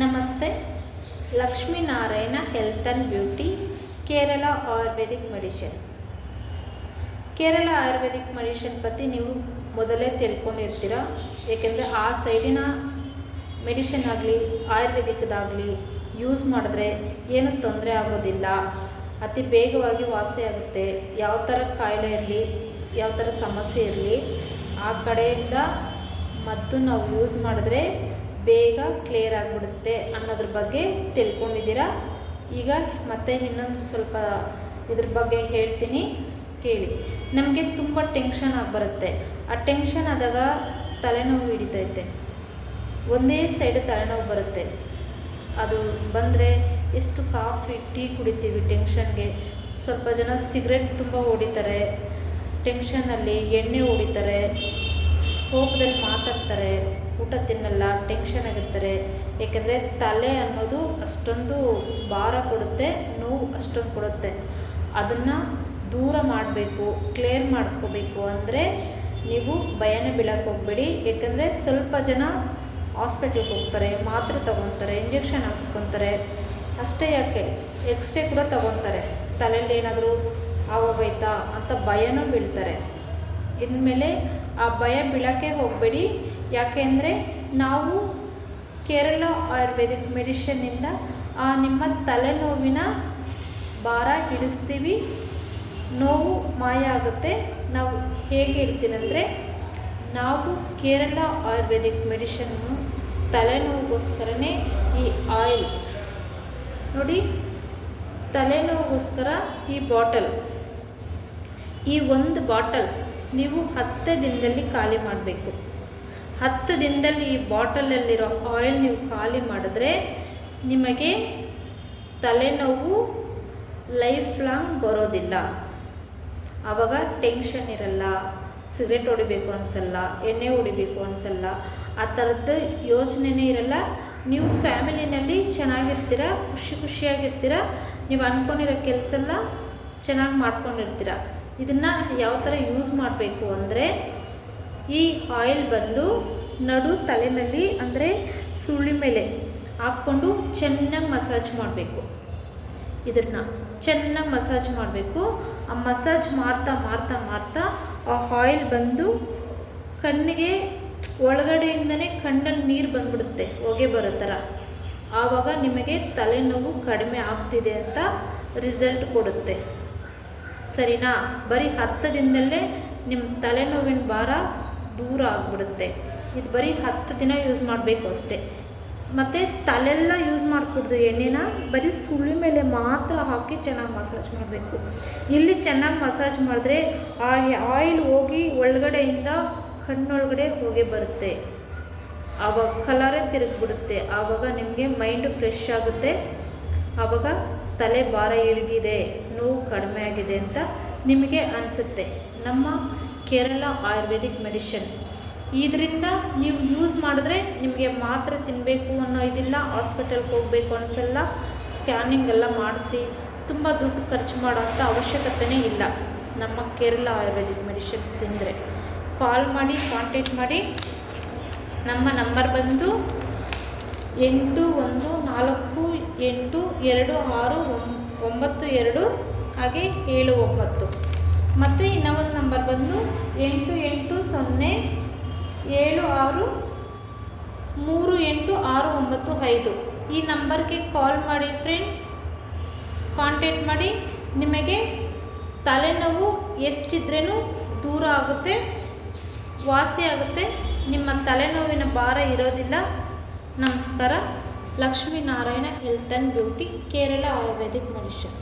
ನಮಸ್ತೆ. Lakshminarayana health and beauty, Kerala ayurvedic medicine. Kerala ayurvedic medicine ಪற்றி ನೀವು ಮೊದಲೇ ತಿಳ್ಕೊಂಡಿರ್ತೀರ. ಏಕೆಂದರೆ ಆ ಸೈಡಿನ ಮೆಡಿಷನ್ ಆಗಲಿ ಆಯುರ್ವೇದಿಕ್ದಾಗಲಿ ಯೂಸ್ ಮಾಡಿದ್ರೆ ಏನೂ ತೊಂದರೆ ಆಗೋದಿಲ್ಲ, ಅತಿ ಬೇಗವಾಗಿ ವಾಸಿ ಆಗುತ್ತೆ. ಯಾವ ಥರ ಕಾಯಿಲೆ ಇರಲಿ, ಯಾವ ಥರ ಸಮಸ್ಯೆ ಇರಲಿ, ಆ ಕಡೆಯಿಂದ ಮದ್ದು ನಾವು ಯೂಸ್ ಮಾಡಿದ್ರೆ ಬೇಗ ಕ್ಲಿಯರ್ ಆಗಿಬಿಡುತ್ತೆ ಅನ್ನೋದ್ರ ಬಗ್ಗೆ ತಿಳ್ಕೊಂಡಿದ್ದೀರಾ. ಈಗ ಮತ್ತೆ ಇನ್ನೊಂದು ಸ್ವಲ್ಪ ಇದ್ರ ಬಗ್ಗೆ ಹೇಳ್ತೀನಿ, ಕೇಳಿ. ನಮಗೆ ತುಂಬ ಟೆನ್ಷನ್ ಆಗಿ ಬರುತ್ತೆ. ಆ ಟೆನ್ಷನ್ ಆದಾಗ ತಲೆನೋವು ಹಿಡಿತೈತೆ, ಒಂದೇ ಸೈಡ್ ತಲೆನೋವು ಬರುತ್ತೆ. ಅದು ಬಂದರೆ ಎಷ್ಟು ಕಾಫಿ ಟೀ ಕುಡಿತೀವಿ ಟೆನ್ಷನ್ಗೆ. ಸ್ವಲ್ಪ ಜನ ಸಿಗರೆಟ್ ತುಂಬ ಹೊಡಿತಾರೆ, ಟೆನ್ಷನ್ನಲ್ಲಿ ಎಣ್ಣೆ ಹೊಡಿತಾರೆ, ಕೋಪದಲ್ಲಿ ಮಾತಾಡ್ತಾರೆ, ಊಟ ತಿನ್ನಲ್ಲ, ಟೆನ್ಷನ್ ಆಗಿರ್ತಾರೆ. ಏಕೆಂದರೆ ತಲೆ ಅನ್ನೋದು ಅಷ್ಟೊಂದು ಭಾರ ಕೊಡುತ್ತೆ, ನೋವು ಅಷ್ಟೊಂದು ಕೊಡುತ್ತೆ. ಅದನ್ನು ದೂರ ಮಾಡಬೇಕು, ಕ್ಲಿಯರ್ ಮಾಡ್ಕೋಬೇಕು ಅಂದರೆ ನೀವು ಭಯನೇ ಬೀಳಕ್ಕೆ ಹೋಗಬೇಡಿ. ಏಕೆಂದರೆ ಸ್ವಲ್ಪ ಜನ ಹಾಸ್ಪಿಟ್ಲಿಗೆ ಹೋಗ್ತಾರೆ, ಮಾತ್ರೆ ತೊಗೊತಾರೆ, ಇಂಜೆಕ್ಷನ್ ಹಾಕ್ಸ್ಕೊತಾರೆ. ಅಷ್ಟೇ ಯಾಕೆ, ಎಕ್ಸ್ರೇ ಕೂಡ ತೊಗೊತಾರೆ. ತಲೆಯಲ್ಲಿ ಏನಾದರೂ ಆಗೋಗೈತಾ ಅಂತ ಭಯನೂ ಬೀಳ್ತಾರೆ. ಇನ್ಮೇಲೆ ಆ ಭಯ ಬೀಳೋಕ್ಕೆ ಹೋಗಬೇಡಿ. ಯಾಕೆ ಅಂದರೆ ನಾವು ಕೇರಳ ಆಯುರ್ವೇದಿಕ್ ಮೆಡಿಷನ್ನಿಂದ ನಿಮ್ಮ ತಲೆನೋವಿನ ಭಾರ ಹಿಡಿಸ್ತೀವಿ, ನೋವು ಮಾಯ ಆಗುತ್ತೆ. ನಾವು ಹೇಗೆ ಹೇಳ್ತೀನಂದರೆ, ನಾವು ಕೇರಳ ಆಯುರ್ವೇದಿಕ್ ಮೆಡಿಷನ್ನು ತಲೆನೋವಿಗೋಸ್ಕರನೇ ಈ ಆಯಿಲ್ ನೋಡಿ, ತಲೆನೋವಿಗೋಸ್ಕರ ಈ ಬಾಟಲ್, ಈ ಒಂದು ಬಾಟಲ್ ನೀವು 10 ದಿನದಲ್ಲಿ ಖಾಲಿ ಮಾಡಬೇಕು. 10 ದಿನದಲ್ಲಿ ಈ ಬಾಟಲಲ್ಲಿರೋ ಆಯಿಲ್ ನೀವು ಖಾಲಿ ಮಾಡಿದ್ರೆ ನಿಮಗೆ ತಲೆನೋವು ಲೈಫ್ ಲಾಂಗ್ ಬರೋದಿಲ್ಲ. ಆವಾಗ ಟೆನ್ಷನ್ ಇರಲ್ಲ, ಸಿಗರೆಟ್ ಹೊಡಿಬೇಕು ಅನಿಸಲ್ಲ, ಎಣ್ಣೆ ಹೊಡಿಬೇಕು ಅನಿಸಲ್ಲ, ಆ ಥರದ್ದು ಯೋಚನೆನೇ ಇರಲ್ಲ. ನೀವು ಫ್ಯಾಮಿಲಿನಲ್ಲಿ ಚೆನ್ನಾಗಿರ್ತೀರ, ಖುಷಿಯಾಗಿರ್ತೀರ. ನೀವು ಅಂದ್ಕೊಂಡಿರೋ ಕೆಲಸ ಎಲ್ಲ ಚೆನ್ನಾಗಿ ಮಾಡ್ಕೊಂಡಿರ್ತೀರ. ಇದನ್ನು ಯಾವ ಥರ ಯೂಸ್ ಮಾಡಬೇಕು ಅಂದರೆ, ಈ ಆಯಿಲ್ ಬಂದು ನಡು ತಲೆಯಲ್ಲಿ ಅಂದರೆ ಸುಳ್ಳಿ ಮೇಲೆ ಹಾಕ್ಕೊಂಡು ಚೆನ್ನಾಗಿ ಮಸಾಜ್ ಮಾಡಬೇಕು. ಇದನ್ನು ಚೆನ್ನಾಗಿ ಮಸಾಜ್ ಮಾಡಬೇಕು. ಆ ಮಸಾಜ್ ಮಾಡ್ತಾ ಆ ಆಯಿಲ್ ಬಂದು ಕಣ್ಣಿಗೆ ಒಳಗಡೆಯಿಂದನೇ ಕಣ್ಣಲ್ಲಿ ನೀರು ಬಂದ್ಬಿಡುತ್ತೆ, ಹೊಗೆ ಬರೋ ಥರ. ಆವಾಗ ನಿಮಗೆ ತಲೆನೋವು ಕಡಿಮೆ ಆಗ್ತಿದೆ ಅಂತ ರಿಸಲ್ಟ್ ಕೊಡುತ್ತೆ. ಸರಿನಾ? ಬರೀ 10 ದಿನದಲ್ಲೇ ನಿಮ್ಮ ತಲೆನೋವಿನ ಭಾರ ದೂರ ಆಗಿಬಿಡುತ್ತೆ. ಇದು ಬರೀ 10 ದಿನ ಯೂಸ್ ಮಾಡಬೇಕು ಅಷ್ಟೇ. ಮತ್ತು ತಲೆಲ್ಲ ಯೂಸ್ ಮಾಡಿಕೊಡ್ದು ಎಣ್ಣೆನ ಬರೀ ಸುಳಿ ಮೇಲೆ ಮಾತ್ರ ಹಾಕಿ ಚೆನ್ನಾಗಿ ಮಸಾಜ್ ಮಾಡಬೇಕು. ಇಲ್ಲಿ ಚೆನ್ನಾಗಿ ಮಸಾಜ್ ಮಾಡಿದ್ರೆ ಆ ಆಯಿಲ್ ಹೋಗಿ ಒಳಗಡೆಯಿಂದ ಕಣ್ಣೊಳಗಡೆ ಹೊಗೆ ಬರುತ್ತೆ. ಆವಾಗ ಕಲರೇ ತಿರುಗಿಬಿಡುತ್ತೆ. ಆವಾಗ ನಿಮಗೆ ಮೈಂಡು ಫ್ರೆಶ್ ಆಗುತ್ತೆ. ಆವಾಗ ತಲೆ ಭಾರ ಇಳಿಗಿದೆ, ನೋವು ಕಡಿಮೆ ಆಗಿದೆ ಅಂತ ನಿಮಗೆ ಅನಿಸುತ್ತೆ. ನಮ್ಮ ಕೇರಳ ಆಯುರ್ವೇದಿಕ್ ಮೆಡಿಷನ್ ಇದರಿಂದ ನೀವು ಯೂಸ್ ಮಾಡಿದ್ರೆ ನಿಮಗೆ ಮಾತ್ರೆ ತಿನ್ನಬೇಕು ಅನ್ನೋ ಇದಿಲ್ಲ, ಹಾಸ್ಪಿಟಲ್ಗೆ ಹೋಗಬೇಕು ಅನಿಸಲ್ಲ, ಸ್ಕ್ಯಾನಿಂಗ್ ಎಲ್ಲ ಮಾಡಿಸಿ ತುಂಬ ದುಡ್ಡು ಖರ್ಚು ಮಾಡೋಂಥ ಅವಶ್ಯಕತೆಯೇ ಇಲ್ಲ. ನಮ್ಮ ಕೇರಳ ಆಯುರ್ವೇದಿಕ್ ಮೆಡಿಷನ್ ತಿಂದರೆ ಕಾಲ್ ಮಾಡಿ, ಕಾಂಟ್ಯಾಕ್ಟ್ ಮಾಡಿ. ನಮ್ಮ ನಂಬರ್ ಬಂದು 81482692 ಹಾಗೆ 79. ಮತ್ತು ಇನ್ನೊಂದು ನಂಬರ್ ಬಂದು 8807638695. ಈ ನಂಬರ್ಗೆ ಕಾಲ್ ಮಾಡಿ ಫ್ರೆಂಡ್ಸ್, ಕಾಂಟ್ಯಾಕ್ಟ್ ಮಾಡಿ. ನಿಮಗೆ ತಲೆನೋವು ಎಷ್ಟಿದ್ರೂ ದೂರ ಆಗುತ್ತೆ, ವಾಸಿ ಆಗುತ್ತೆ. ನಿಮ್ಮ ತಲೆನೋವಿನ ಭಾರ ಇರೋದಿಲ್ಲ. ನಮಸ್ಕಾರ. Lakshminarayana health and beauty, Kerala ayurvedic medicine.